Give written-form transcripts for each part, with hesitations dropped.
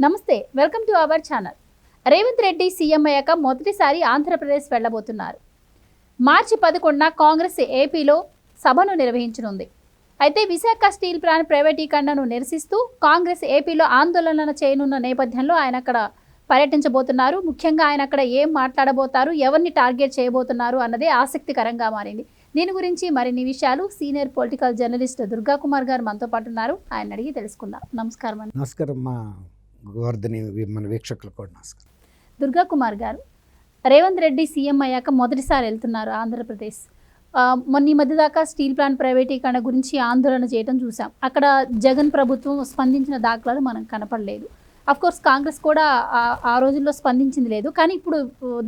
నమస్తే, welcome to our channel. Revanth Reddy CM అయ్యాక మొదటిసారి ఆంధ్రప్రదేశ్ వెళ్లబోతున్నారు. మార్చి 11న కాంగ్రెస్ ఏపీలో సభను నిర్వహించనుంది. అయితే విశాఖ స్టీల్ ప్లాంట్ ప్రైవేటీకరణను నిరసిస్తూ కాంగ్రెస్ ఏపీలో ఆందోళన చేయనున్న నేపథ్యంలో ఆయన అక్కడ పర్యటించబోతున్నారు. ముఖ్యంగా ఆయన అక్కడ ఏం మాట్లాడబోతారు, ఎవరిని టార్గెట్ చేయబోతున్నారు అన్నదే ఆసక్తికరంగా మారింది. దీని గురించి మరిన్ని విషయాలు senior political journalist Durga Kumar గారు మనతో పాటు ఉన్నారు. ఆయన అడిగి తెలుసుకుందాం. నమస్కారం అండి. నమస్కారం మా గోవర్ధని మన వీక్షకులకు కూడా నమస్కారం. దుర్గా కుమార్ గారు, రేవంత్ రెడ్డి సీఎం అయ్యాక మొదటిసారి వెళ్తున్నారు ఆంధ్రప్రదేశ్. మొన్న ఈ మధ్య దాకా స్టీల్ ప్లాంట్ ప్రైవేటీకరణ గురించి ఆందోళన చేయడం చూసాం. అక్కడ జగన్ ప్రభుత్వం స్పందించిన దాఖలాలు మనకు కనపడలేదు. కోర్స్ కాంగ్రెస్ కూడా ఆ రోజుల్లో స్పందించింది లేదు. కానీ ఇప్పుడు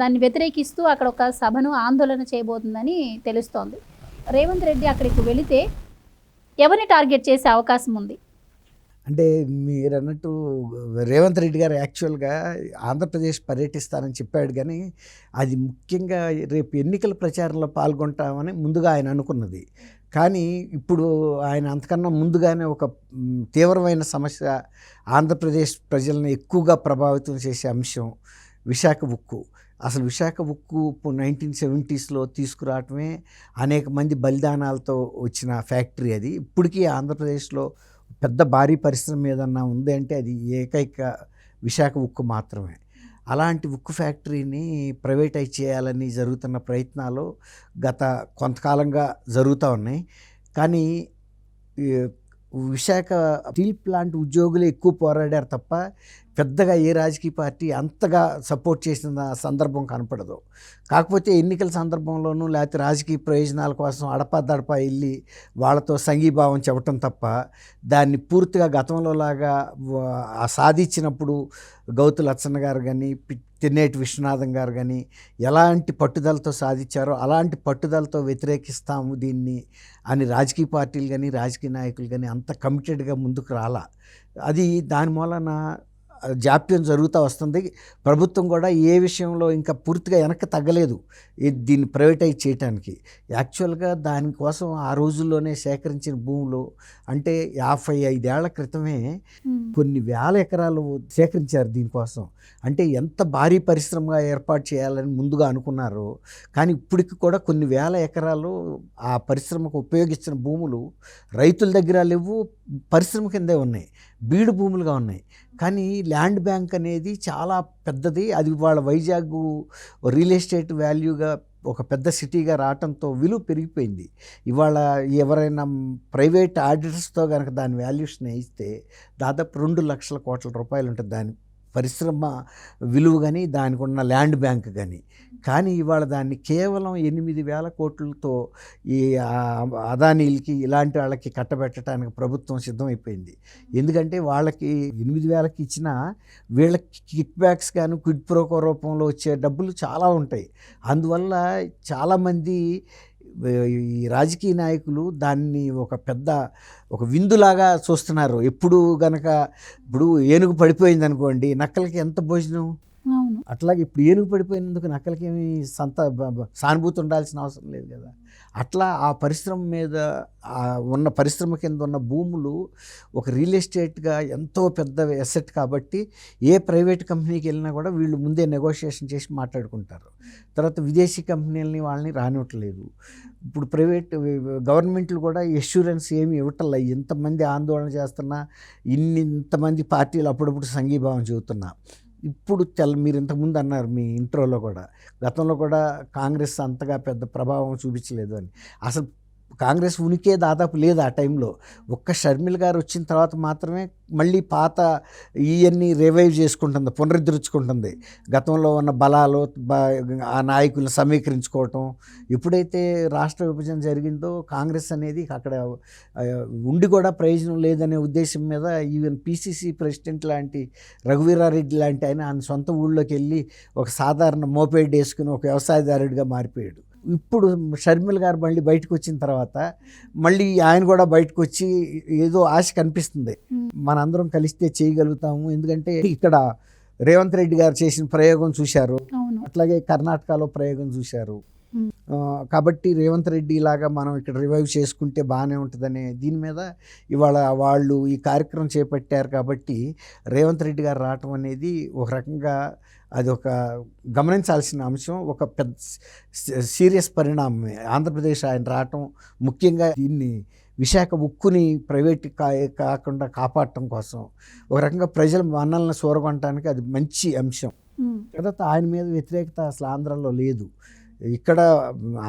దాన్ని వ్యతిరేకిస్తూ అక్కడ ఒక సభను ఆందోళన చేయబోతుందని తెలుస్తోంది. రేవంత్ రెడ్డి అక్కడికి వెళితే ఎవరిని టార్గెట్ చేసే అవకాశం ఉంది? అంటే మీరు అన్నట్టు రేవంత్ రెడ్డి గారు యాక్చువల్గా ఆంధ్రప్రదేశ్ పర్యటిస్తానని చెప్పాడు, కానీ అది ముఖ్యంగా రేపు ఎన్నికల ప్రచారంలో పాల్గొంటామని ముందుగా ఆయన అనుకున్నది. కానీ ఇప్పుడు ఆయన అంతకన్నా ముందుగానే ఒక తీవ్రమైన సమస్య, ఆంధ్రప్రదేశ్ ప్రజలను ఎక్కువగా ప్రభావితం చేసే అంశం విశాఖ ఉక్కు. అసలు విశాఖ ఉక్కు 1970s తీసుకురావటమే అనేక మంది బలిదానాలతో వచ్చిన ఫ్యాక్టరీ. అది ఇప్పటికీ ఆంధ్రప్రదేశ్లో పెద్ద భారీ పరిశ్రమ ఏదన్నా ఉంది అంటే అది ఏకైక విశాఖ ఉక్కు మాత్రమే. అలాంటి ఉక్కు ఫ్యాక్టరీని ప్రైవేటైజ్ చేయాలని జరుగుతున్న ప్రయత్నాలు గత కొంతకాలంగా జరుగుతూ ఉన్నాయి. కానీ విశాఖ స్టీల్ ప్లాంట్ ఉద్యోగులు ఎక్కువ పోరాడారు తప్ప పెద్దగా ఏ రాజకీయ పార్టీ అంతగా సపోర్ట్ చేసిన సందర్భం కనపడదు. కాకపోతే ఎన్నికల సందర్భంలోనూ లేకపోతే రాజకీయ ప్రయోజనాల కోసం అడపాదడపా వెళ్ళి వాళ్ళతో సంఘీభావం చెప్పటం తప్ప దాన్ని పూర్తిగా గతంలో లాగా సాధించినప్పుడు గౌతు లచ్చన్న గారు కానీ తెన్నేటి విశ్వనాథం గారు కానీ ఎలాంటి పట్టుదలతో సాధించారో అలాంటి పట్టుదలతో వ్యతిరేకిస్తాము దీన్ని అని రాజకీయ పార్టీలు కానీ రాజకీయ నాయకులు కానీ అంత కమిటెడ్గా ముందుకు రాలా. అది దాని మూలన జాప్యం జరుగుతూ వస్తుంది. ప్రభుత్వం కూడా ఏ విషయంలో ఇంకా పూర్తిగా వెనక్కి తగ్గలేదు దీన్ని ప్రైవేటైజ్ చేయడానికి. యాక్చువల్గా దానికోసం ఆ రోజుల్లోనే సేకరించిన భూములు అంటే 55 ఏళ్ల క్రితమే కొన్ని వేల ఎకరాలు సేకరించారు దీనికోసం. అంటే ఎంత భారీ పరిశ్రమగా ఏర్పాటు చేయాలని ముందుగా అనుకున్నారు. కానీ ఇప్పటికి కూడా కొన్ని వేల ఎకరాలు ఆ పరిశ్రమకు ఉపయోగించిన భూములు రైతుల దగ్గర లేవు, పరిశ్రమ కిందే ఉన్నాయి, బీడు భూములుగా ఉన్నాయి. కానీ ల్యాండ్ బ్యాంక్ అనేది చాలా పెద్దది. అది వాళ్ళ వైజాగ్ రియల్ ఎస్టేట్ వాల్యూగా ఒక పెద్ద సిటీగా రావడంతో విలువ పెరిగిపోయింది. ఇవాళ ఎవరైనా ప్రైవేట్ ఆడిటర్స్తో కనుక దాని వాల్యూషన్ ఇస్తే దాదాపు 2 లక్షల కోట్ల రూపాయలు ఉంటుంది దాని పరిశ్రమ విలువ కానీ దానికి ఉన్న ల్యాండ్ బ్యాంక్ కానీ. కానీ ఇవాళ దాన్ని కేవలం 8,000 కోట్లతో ఈ అదానీలకి ఇలాంటి వాళ్ళకి కట్టబెట్టడానికి ప్రభుత్వం సిద్ధమైపోయింది. ఎందుకంటే వాళ్ళకి 8,000కి ఇచ్చినా వీళ్ళకి కిక్ బ్యాక్స్ కానీ క్విడ్ ప్రోకో రూపంలో వచ్చే డబ్బులు చాలా ఉంటాయి. అందువల్ల చాలామంది ఈ రాజకీయ నాయకులు దాన్ని ఒక విందులాగా చూస్తున్నారు. ఎప్పుడు గనక ఇప్పుడు ఏనుగు పడిపోయింది అనుకోండి, నక్కలకి ఎంత భోజనం, అట్లాగే ఇప్పుడు ఏనుగు పడిపోయినందుకు నక్కలకి ఏమి సానుభూతి ఉండాల్సిన అవసరం లేదు కదా. అట్లా ఆ పరిశ్రమ మీద ఉన్న పరిశ్రమ కింద ఉన్న భూములు ఒక రియల్ ఎస్టేట్గా ఎంతో పెద్ద ఎసెట్ కాబట్టి ఏ ప్రైవేట్ కంపెనీకి వెళ్ళినా కూడా వీళ్ళు ముందే నెగోషియేషన్ చేసి మాట్లాడుకుంటారు. తర్వాత విదేశీ కంపెనీలని వాళ్ళని రానివ్వట్లేదు. ఇప్పుడు ప్రైవేట్ గవర్నమెంట్లు కూడా ఎష్యూరెన్స్ ఏమి ఇవ్వటల్లా. ఎంతమంది ఆందోళన చేస్తున్నా, ఇంతమంది పార్టీలు అప్పుడప్పుడు సంఘీభావం చెబుతున్నా. ఇప్పుడు మీరు ఇంతకుముందు అన్నారు మీ ఇంట్రోలో కూడా, గతంలో కూడా కాంగ్రెస్ అంతగా పెద్ద ప్రభావం చూపించలేదు అని. అసలు కాంగ్రెస్ ఉనికే దాదాపు లేదు ఆ టైంలో. ఒక్క షర్మిల గారు వచ్చిన తర్వాత మాత్రమే మళ్ళీ పాత ఇవన్నీ రివైవ్ చేసుకుంటుంది, పునరుద్ధరించుకుంటుంది. గతంలో ఉన్న బలాలు ఆ నాయకులను సమీకరించుకోవటం. ఎప్పుడైతే రాష్ట్ర విభజన జరిగిందో కాంగ్రెస్ అనేది అక్కడ ఉండి కూడా ప్రయోజనం లేదనే ఉద్దేశం మీద ఈవెన్ పిసిసి ప్రెసిడెంట్ లాంటి రఘువీరారెడ్డి లాంటి ఆయన సొంత ఊళ్ళోకి వెళ్ళి ఒక సాధారణ మోపేడ్ వేసుకుని ఒక వ్యవసాయదారుడిగా మారిపోయాడు. ఇప్పుడు షర్మిల గారు మళ్ళీ బయటకు వచ్చిన తర్వాత మళ్ళీ ఆయన కూడా బయటకు వచ్చి ఏదో ఆశ కనిపిస్తుంది, మనందరం కలిస్తే చేయగలుగుతాము. ఎందుకంటే ఇక్కడ రేవంత్ రెడ్డి గారు చేసిన ప్రయోగం చూశారు, అట్లాగే కర్ణాటకలో ప్రయోగం చూశారు. మ్మ్. కాబట్టి రేవంత్ రెడ్డి లాగా మనం ఇక్కడ రివైవ్ చేసుకుంటే బాగానే ఉంటుందనే దీని మీద ఇవాళ వాళ్ళు ఈ కార్యక్రమం చేపట్టారు. కాబట్టి రేవంత్ రెడ్డి గారు రావటం అనేది ఒక రకంగా అది ఒక గమనించాల్సిన అంశం, ఒక పెద్ద సీరియస్ పరిణామమే. ఆంధ్రప్రదేశ్ ఆయన రావటం ముఖ్యంగా దీన్ని విశాఖ ఉక్కుని ప్రైవేట్ కాకుండా కాపాడటం కోసం ఒక రకంగా ప్రజల మన్నలను సూరగొనటానికి అది మంచి అంశం. తర్వాత ఆయన మీద వ్యతిరేకత అసలు ఆంధ్రాలో లేదు. ఇక్కడ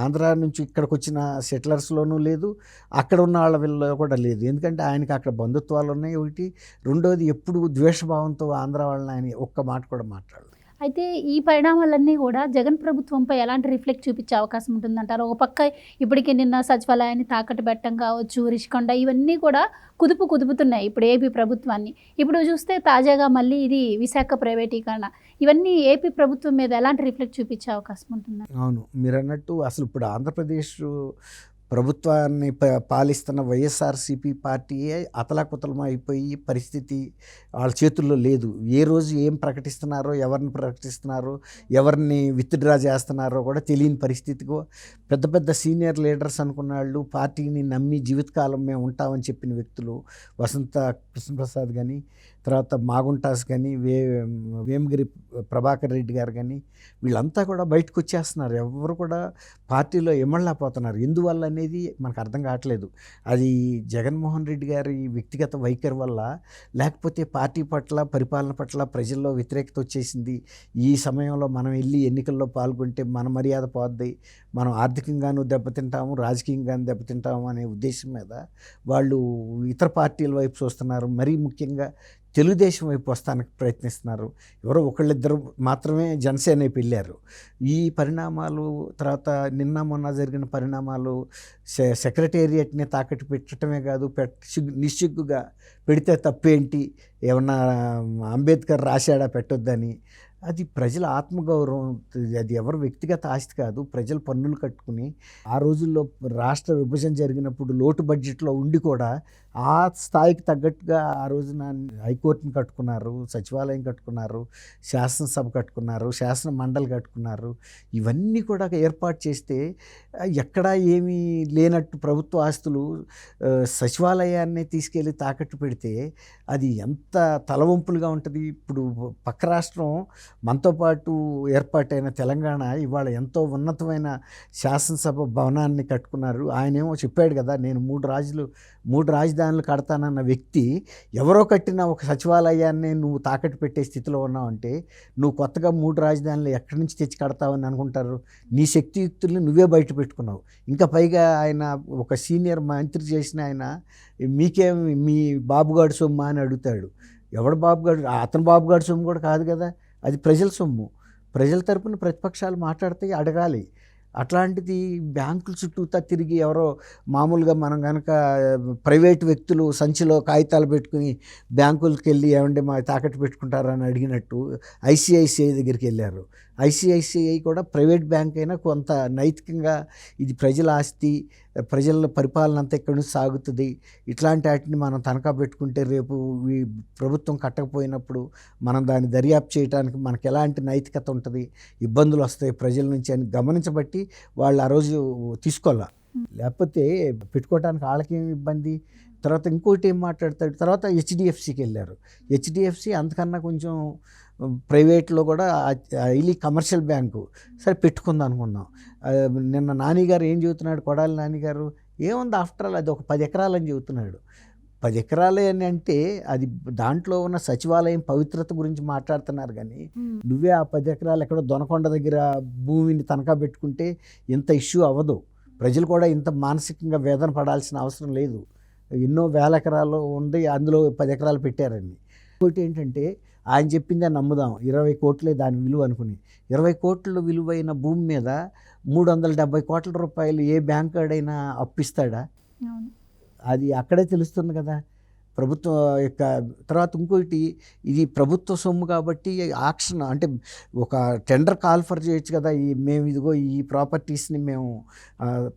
ఆంధ్ర నుంచి ఇక్కడికి వచ్చిన సెటిలర్స్లోనూ లేదు, అక్కడ ఉన్న వాళ్ళ వీళ్ళలో కూడా లేదు. ఎందుకంటే ఆయనకి అక్కడ బంధుత్వాలు ఉన్నాయి ఒకటి, రెండోది ఎప్పుడు ద్వేషభావంతో ఆంధ్ర వాళ్ళని ఆయన ఒక్క మాట కూడా మాట్లాడలేదు. అయితే ఈ పరిణామాలన్నీ కూడా జగన్ ప్రభుత్వంపై ఎలాంటి రిఫ్లెక్ట్ చూపించే అవకాశం ఉంటుందంటారు? ఒక పక్క ఇప్పటికి నిన్న సచివాలయాన్ని తాకట్టు పెట్టడం కావచ్చు, రిషికొండ, ఇవన్నీ కూడా కుదుపుతున్నాయి ఇప్పుడు ఏపీ ప్రభుత్వాన్ని. ఇప్పుడు చూస్తే తాజాగా మళ్ళీ ఇది విశాఖ ప్రైవేటీకరణ, ఇవన్నీ ఏపీ ప్రభుత్వం మీద ఎలాంటి రిఫ్లెక్ట్ చూపించే అవకాశం ఉంటుంది? అవును, మీరు అన్నట్టు అసలు ఇప్పుడు ఆంధ్రప్రదేశ్ ప్రభుత్వాన్ని పాలిస్తున్న వైఎస్ఆర్సీపీ పార్టీయే అతలాకుతలం అయిపోయి పరిస్థితి వాళ్ళ చేతుల్లో లేదు. ఏ రోజు ఏం ప్రకటిస్తున్నారో, ఎవరిని ప్రకటిస్తున్నారో, ఎవరిని విత్డ్రా చేస్తున్నారో కూడా తెలియని పరిస్థితికి పెద్ద పెద్ద సీనియర్ లీడర్స్ అనుకున్న వాళ్ళు, పార్టీని నమ్మి జీవితకాలం మేము ఉంటామని చెప్పిన వ్యక్తులు, వసంత కృష్ణప్రసాద్ కానీ, తర్వాత మాగుంటాస్ కానీ, వేమగిరి ప్రభాకర్ రెడ్డి గారు కానీ, వీళ్ళంతా కూడా బయటకు వచ్చేస్తున్నారు. ఎవరు కూడా పార్టీలో ఎమ్మళ్ళపోతున్నారు. ఎందువల్ల అనేది మనకు అర్థం కావట్లేదు. అది జగన్మోహన్ రెడ్డి గారి వ్యక్తిగత వైఖరి వల్ల, లేకపోతే పార్టీ పట్ల, పరిపాలన పట్ల ప్రజల్లో వ్యతిరేకత వచ్చేసింది. ఈ సమయంలో మనం వెళ్ళి ఎన్నికల్లో పాల్గొంటే మన మర్యాద పోద్ది, మనం ఆర్థికంగానూ దెబ్బతింటాము, రాజకీయంగానూ దెబ్బతింటాము అనే ఉద్దేశం మీద వాళ్ళు ఇతర పార్టీల వైపు చూస్తున్నారు. మరీ ముఖ్యంగా తెలుగుదేశం వైపు వస్తానికి ప్రయత్నిస్తున్నారు. ఎవరో ఒకళ్ళిద్దరు మాత్రమే జనసేన వెళ్ళారు. ఈ పరిణామాలు తర్వాత నిన్న మొన్న జరిగిన పరిణామాలు సెక్రటేరియట్ని తాకట్టు పెట్టడమే కాదు, నిస్సిగ్గుగా పెడితే తప్పేంటి, ఏమన్నా అంబేద్కర్ రాశాడా పెట్టొద్దని. అది ప్రజల ఆత్మగౌరవం, అది ఎవరు వ్యక్తిగత ఆస్తి కాదు. ప్రజలు పన్నులు కట్టుకుని ఆ రోజుల్లో రాష్ట్ర విభజన జరిగినప్పుడు లోటు బడ్జెట్లో ఉండి కూడా ఆ స్థాయికి తగ్గట్టుగా ఆ రోజున హైకోర్టుని కట్టుకున్నారు, సచివాలయం కట్టుకున్నారు, శాసనసభ కట్టుకున్నారు, శాసన మండలి కట్టుకున్నారు. ఇవన్నీ కూడా ఏర్పాటు చేస్తే ఎక్కడా ఏమీ లేనట్టు ప్రభుత్వ ఆస్తులు సచివాలయాన్ని తీసుకెళ్ళి తాకట్టు పెడితే అది ఎంత తలవంపులుగా ఉంటుంది. ఇప్పుడు పక్క రాష్ట్రం మనతో పాటు ఏర్పాటైన తెలంగాణ ఇవాళ ఎంతో ఉన్నతమైన శాసనసభ భవనాన్ని కట్టుకున్నారు. ఆయనేమో చెప్పాడు కదా, నేను మూడు రాజధానులు కడతానన్న వ్యక్తి ఎవరో కట్టిన ఒక సచివాలయాన్ని నువ్వు తాకట్టు పెట్టే స్థితిలో ఉన్నావంటే నువ్వు కొత్తగా 3 రాజధానులు ఎక్కడి నుంచి తెచ్చి కడతావని అనుకుంటారు. నీ శక్తియుక్తుల్ని నువ్వే బయట పెట్టుకున్నావు. ఇంకా పైగా ఆయన ఒక సీనియర్ మంత్రి చేసిన ఆయన మీకేం మీ బాబుగాడు సొమ్ము అని అడుగుతాడు. ఎవడు బాబుగాడు? అతను బాబుగాడు సొమ్ము కూడా కాదు కదా, అది ప్రజల సొమ్ము. ప్రజల తరపున ప్రతిపక్షాలు మాట్లాడితే అడగాలి. అట్లాంటిది బ్యాంకుల చుట్టూతా తిరిగి ఎవరో మామూలుగా మనం కనుక ప్రైవేటు వ్యక్తులు సంచిలో కాగితాలు పెట్టుకుని బ్యాంకులకి వెళ్ళి ఏమంటే మా తాకట్టు పెట్టుకుంటారని అడిగినట్టు ఐసిఐసిఐ దగ్గరికి వెళ్ళారు. ఐసిఐసిఐ కూడా ప్రైవేట్ బ్యాంక్ అయినా కొంత నైతికంగా ఇది ప్రజల ఆస్తి, ప్రజల పరిపాలన అంతా ఎక్కడి నుంచి సాగుతుంది, ఇట్లాంటి వాటిని మనం తనఖా పెట్టుకుంటే రేపు ఈ ప్రభుత్వం కట్టకపోయినప్పుడు మనం దాన్ని దర్యాప్తు చేయడానికి మనకు ఎలాంటి నైతికత ఉంటుంది, ఇబ్బందులు వస్తాయి ప్రజల నుంచి అని గమనించబట్టి వాళ్ళు ఆ రోజు తీసుకోవాలా. లేకపోతే పెట్టుకోవడానికి వాళ్ళకేం ఇబ్బంది. తర్వాత ఇంకోటి ఏం మాట్లాడతాడు, తర్వాత హెచ్డిఎఫ్సికి వెళ్ళారు. హెచ్డిఎఫ్సి అంతకన్నా కొంచెం ప్రైవేట్లో కూడా హైలీ కమర్షియల్ బ్యాంకు, సరే పెట్టుకుందాం అనుకుందాం. నిన్న నానిగారు ఏం చెబుతున్నాడు, కొడాలి నానిగారు, ఏముంది ఆఫ్టర్ ఆల్ అది ఒక 10 ఎకరాలని చెబుతున్నాడు. 10 ఎకరాలే అని అంటే అది దాంట్లో ఉన్న సచివాలయం పవిత్రత గురించి మాట్లాడుతున్నారు. కానీ నువ్వే ఆ 10 ఎకరాలు ఎక్కడో దొనకొండ దగ్గర భూమిని తనఖా పెట్టుకుంటే ఇంత ఇష్యూ అవ్వదు. ప్రజలు కూడా ఇంత మానసికంగా వేదన పడాల్సిన అవసరం లేదు. ఎన్నో వేల ఎకరాలు ఉంది, అందులో 10 ఎకరాలు పెట్టారని. ఇంకోటి ఏంటంటే ఆయన చెప్పిందే నమ్ముదాం, 20 కోట్లే దాని విలువ అనుకుని. 20 కోట్ల విలువైన భూమి మీద 370 కోట్ల రూపాయలు ఏ బ్యాంకుడైనా అప్పిస్తాడా? అది అక్కడే తెలుస్తుంది కదా ప్రభుత్వం యొక్క. తర్వాత ఇంకోటి, ఇది ప్రభుత్వ సొమ్ము కాబట్టి ఆక్షన్ అంటే ఒక టెండర్ కాల్ఫర్ చేయొచ్చు కదా. మేము ఇదిగో ఈ ప్రాపర్టీస్ని మేము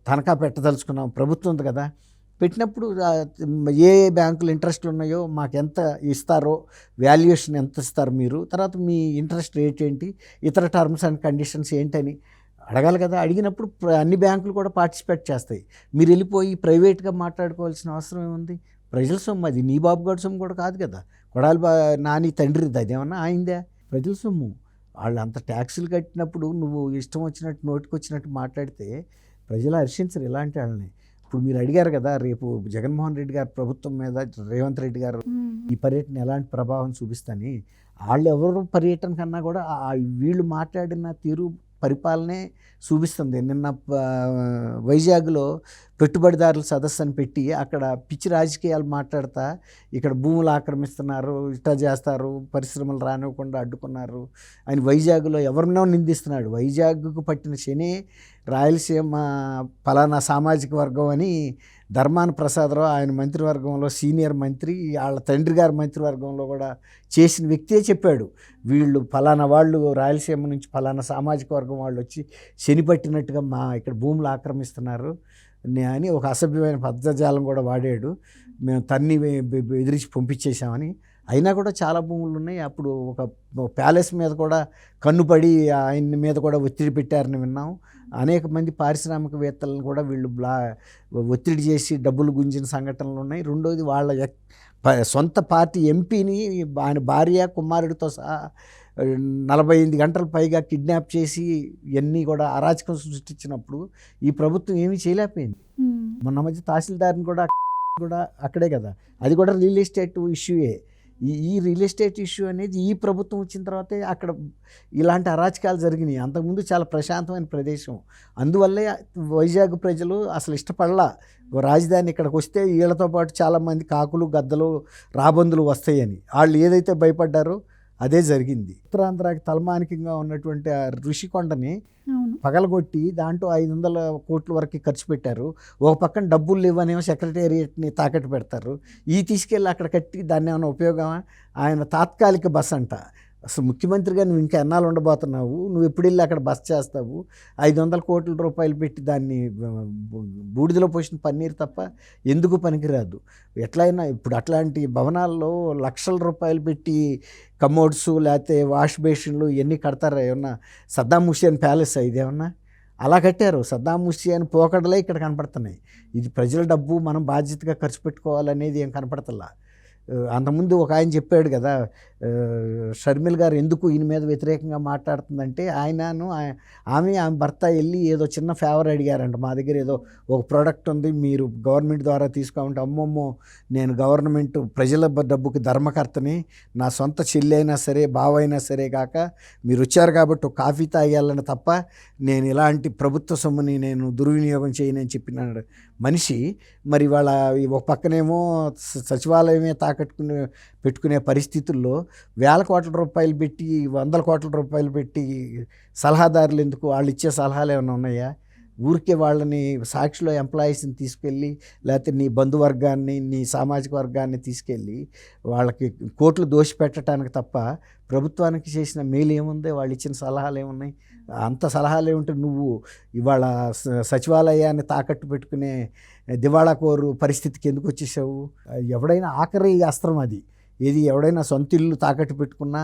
తనఖా పెట్టదలుచుకున్నాం, ప్రభుత్వం ఉంది కదా. పెట్టినప్పుడు ఏ బ్యాంకులు ఇంట్రెస్ట్లు ఉన్నాయో మాకు ఎంత ఇస్తారో, వాల్యుయేషన్ ఎంత ఇస్తారు మీరు, తర్వాత మీ ఇంట్రెస్ట్ రేట్ ఏంటి, ఇతర టర్మ్స్ అండ్ కండిషన్స్ ఏంటని అడగాలి కదా. అడిగినప్పుడు అన్ని బ్యాంకులు కూడా పార్టిసిపేట్ చేస్తాయి. మీరు వెళ్ళిపోయి ప్రైవేట్గా మాట్లాడుకోవాల్సిన అవసరం ఏముంది? ప్రజల సొమ్ము అది. నీ బాబు గారి సొమ్ము కూడా కాదు కదా. కొడాలి నాని తండ్రిది అదేమన్నా ఆయిందే? ప్రజల సొమ్ము. వాళ్ళు అంత ట్యాక్సులు కట్టినప్పుడు నువ్వు ఇష్టం వచ్చినట్టు నోటికి వచ్చినట్టు మాట్లాడితే ప్రజలు హర్షించరు ఇలాంటి వాళ్ళని. ఇప్పుడు మీరు అడిగారు కదా, రేపు జగన్మోహన్ రెడ్డి గారి ప్రభుత్వం మీద రేవంత్ రెడ్డి గారు ఈ పర్యటన ఎలాంటి ప్రభావం చూపిస్తని. వాళ్ళు ఎవరు పర్యటన కన్నా కూడా వీళ్ళు మాట్లాడిన తీరు పరిపాలనే చూపిస్తుంది. నిన్న వైజాగ్లో పెట్టుబడిదారుల సదస్సు అని పెట్టి అక్కడ పిచ్చి రాజకీయాలు మాట్లాడతా ఇక్కడ భూములు ఆక్రమిస్తున్నారు, ఇట్లా చేస్తారు, పరిశ్రమలు రానివ్వకుండా అడ్డుకున్నారు అని వైజాగ్లో ఎవరినో నిందిస్తున్నాడు. వైజాగ్కు పట్టిన శని రాయలసీమ ఫలానా సామాజిక వర్గం అని ధర్మాన ప్రసాదరావు ఆయన మంత్రివర్గంలో సీనియర్ మంత్రి, వాళ్ళ తండ్రి గారి మంత్రివర్గంలో కూడా చేసిన వ్యక్తే చెప్పాడు. వీళ్ళు ఫలానా వాళ్ళు రాయలసీమ నుంచి ఫలానా సామాజిక వర్గం వాళ్ళు వచ్చి శని పట్టినట్టుగా మా ఇక్కడ భూములు ఆక్రమిస్తున్నారు అని ఒక అసభ్యమైన పదజాలం కూడా వాడాడు. మేము తన్ని ఎదిరించి పంపించేశామని. అయినా కూడా చాలా భూములు ఉన్నాయి. అప్పుడు ఒక ప్యాలెస్ మీద కూడా కన్నుపడి ఆయన మీద కూడా ఒత్తిడి పెట్టారని విన్నాం. అనేక మంది పారిశ్రామికవేత్తలను కూడా వీళ్ళు ఒత్తిడి చేసి డబ్బులు గుంజిన సంఘటనలు ఉన్నాయి. రెండోది వాళ్ళ సొంత పార్టీ ఎంపీని ఆయన భార్య కుమారుడితో సహా 48 గంటల పైగా కిడ్నాప్ చేసి ఇవన్నీ కూడా అరాచకం సృష్టించినప్పుడు ఈ ప్రభుత్వం ఏమీ చేయలేకపోయింది. మొన్న మధ్య తహసీల్దార్ని కూడా అక్కడే కదా, అది కూడా రియల్ ఎస్టేట్ ఇష్యూయే. ఈ రియల్ ఎస్టేట్ ఇష్యూ అనేది ఈ ప్రభుత్వం వచ్చిన తర్వాతే అక్కడ ఇలాంటి అరాచకాలు జరిగినాయి. అంతకుముందు చాలా ప్రశాంతమైన ప్రదేశం. అందువల్లే వైజాగ్ ప్రజలు అసలు ఇష్టపడలా రాజధాని ఇక్కడికి వస్తే వీళ్ళతో పాటు చాలామంది కాకులు గద్దలు రాబందులు వస్తాయని. వాళ్ళు ఏదైతే భయపడ్డారో అదే జరిగింది. ఉత్తరాంధ్రకి తలమానికంగా ఉన్నటువంటి ఆ ఋషికొండని పగలగొట్టి దాంట్లో 500 కోట్ల వరకు ఖర్చు పెట్టారు. ఒక పక్కన డబ్బులు లేవనేమో సెక్రటేరియట్ని తాకట్టు పెడతారు. ఈ తీసుకెళ్ళి అక్కడ కట్టి దాన్ని ఏమైనా ఉపయోగమా? ఆయన తాత్కాలిక బస్ అంట. అసలు ముఖ్యమంత్రిగా నువ్వు ఇంకా ఎన్నాళ్ళు ఉండబోతున్నావు? నువ్వు ఎప్పుడు వెళ్ళి అక్కడ బస్ చేస్తావు? 500 కోట్ల రూపాయలు పెట్టి దాన్ని బూడిదలో పోసిన పన్నీరు తప్ప ఎందుకు పనికిరాదు. ఎట్లయినా ఇప్పుడు అట్లాంటి భవనాల్లో లక్షల రూపాయలు పెట్టి కమోడ్స్ లేకపోతే వాష్ బేసిన్లు ఇవన్నీ కడతారా? ఏమన్నా సద్దాం హుస్సేన్ ప్యాలెస్ ఇదేమన్నా? అలా కట్టారు. సద్దాం హుస్సేన్ పోకడలే ఇక్కడ కనపడుతున్నాయి. ఇది ప్రజల డబ్బు, మనం బాధ్యతగా ఖర్చు పెట్టుకోవాలనేది ఏం కనపడతలా. అంతకుముందు ఒక ఆయన చెప్పాడు కదా, షర్మిల్ గారు ఎందుకు ఈయన మీద వ్యతిరేకంగా మాట్లాడుతుందంటే ఆమె భర్త వెళ్ళి ఏదో చిన్న ఫేవర్ అడిగారంట. మా దగ్గర ఏదో ఒక ప్రోడక్ట్ ఉంది, మీరు గవర్నమెంట్ ద్వారా తీసుకోమంటే అమ్మమ్మో నేను గవర్నమెంట్ ప్రజల డబ్బుకి ధర్మకర్తని, నా సొంత చెల్లి అయినా సరే బావ అయినా సరే కాక మీరు వచ్చారు కాబట్టి ఒక కాఫీ తాగేయాలని తప్ప నేను ఇలాంటి ప్రభుత్వ సొమ్ముని నేను దుర్వినియోగం చేయనని చెప్పినాడు మనిషి. మరి వాళ్ళ ఒక పక్కనేమో సచివాలయమే పెట్టుకునే పరిస్థితుల్లో 1000 కోట్ల రూపాయలు పెట్టి 100 కోట్ల రూపాయలు పెట్టి సలహాదారులు ఎందుకు? వాళ్ళు ఇచ్చే సలహాలు ఏమైనా ఉన్నాయా? ఊరికే వాళ్ళని సాక్షిలో ఎంప్లాయీస్ని తీసుకెళ్ళి లేకపోతే నీ బంధువర్గాన్ని నీ సామాజిక వర్గాన్ని తీసుకెళ్ళి వాళ్ళకి కోట్లు దోషి పెట్టడానికి తప్ప ప్రభుత్వానికి చేసిన మేలు ఏముంది? వాళ్ళు ఇచ్చిన సలహాలు ఏమున్నాయి? అంత సలహాలు ఏముంటే నువ్వు ఇవాళ సచివాలయాన్ని తాకట్టు పెట్టుకునే దివాళా కోరు పరిస్థితికి ఎందుకు వచ్చేసావు? ఎవడైనా ఆఖరి అస్త్రం అది. ఏది ఎవడైనా సొంత ఇల్లు తాకట్టు పెట్టుకున్నా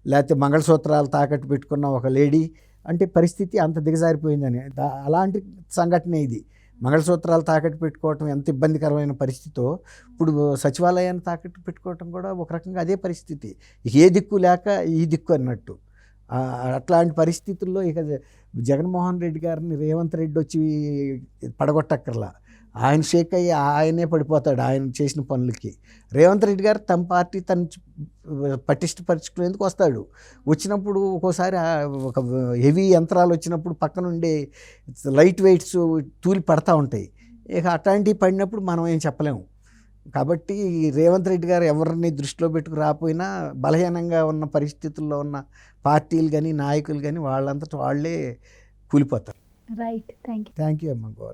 లేకపోతే మంగళసూత్రాలు తాకట్టు పెట్టుకున్న ఒక లేడీ అంటే పరిస్థితి అంత దిగజారిపోయిందని అలాంటి సంఘటన ఇది. మంగళసూత్రాలు తాకట్టు పెట్టుకోవటం ఎంత ఇబ్బందికరమైన పరిస్థితో ఇప్పుడు సచివాలయాన్ని తాకట్టు పెట్టుకోవటం కూడా ఒక రకంగా అదే పరిస్థితి. ఏ దిక్కు లేక ఈ దిక్కు అన్నట్టు. అట్లాంటి పరిస్థితుల్లో ఇక జగన్మోహన్ రెడ్డి గారిని రేవంత్ రెడ్డి వచ్చి పడగొట్టక్కర్లా, ఆయన షేక్ అయ్యి ఆయనే పడిపోతాడు ఆయన చేసిన పనులకి. రేవంత్ రెడ్డి గారు తమ పార్టీ తను పటిష్టపరుచుకునేందుకు వస్తాడు. వచ్చినప్పుడు ఒక్కోసారి ఒక హెవీ యంత్రాలు వచ్చినప్పుడు పక్కన ఉండే లైట్ వెయిట్స్ తూలి పడతా ఉంటాయి. ఇక అట్లాంటివి పడినప్పుడు మనం ఏం చెప్పలేము. కాబట్టి రేవంత్ రెడ్డి గారు ఎవరిని దృష్టిలో పెట్టుకు రాకపోయినా బలహీనంగా ఉన్న పరిస్థితుల్లో ఉన్న పార్టీలు కానీ నాయకులు కానీ వాళ్ళంతటా వాళ్ళే కూలిపోతారు. Right. Thank you thank you అమ్మ. గోడ్.